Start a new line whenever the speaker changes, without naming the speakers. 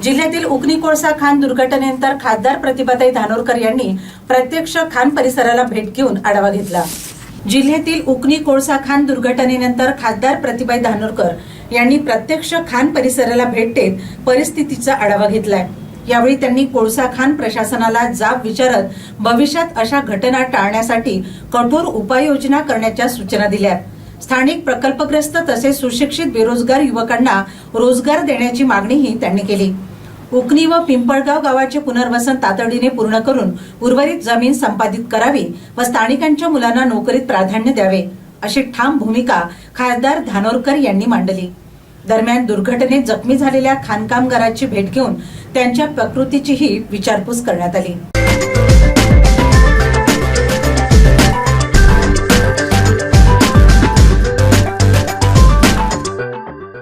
जिल्ह्यातील उकनी कोळसा खाण दुर्घटनेनंतर खासदार प्रतिभाताई धानोरकर यांनी प्रत्यक्ष खाण परिसराला भेट घेऊन आढावा घेतला। जिल्ह्यातील उकनी कोळसा खाण दुर्घटनेनंतर खासदार प्रतिभाताई धानोरकर यांनी प्रत्यक्ष खाण परिसराला भेट देत परिस्थितीचा आढावा घेतलाय। यावेळी त्यांनी कोळसा खाण प्रशासनाला जाब विचारत भविष्यात अशा घटना टाळण्यासाठी कठोर उपाययोजना करण्याच्या सूचना दिल्या। स्थानिक प्रकल्पग्रस्त तसेच सुशिक्षित बेरोजगार युवकांना रोजगार देण्याची मागणीही त्यांनी केली। उकनी व पिंपळगाव गावाचे पुनर्वसन तातडीने पूर्ण करून उर्वरित जमीन संपादित करावी व स्थानिकांच्या मुलांना नोकरीत प्राधान्य द्यावे, अशी ठाम भूमिका खासदार धानोरकर यांनी मांडली। दरम्यान दुर्घटनेत जखमी झालेल्या खाण कामगाराची भेट घेऊन त्यांच्या प्रकृतीचीही विचारपूस करण्यात आली।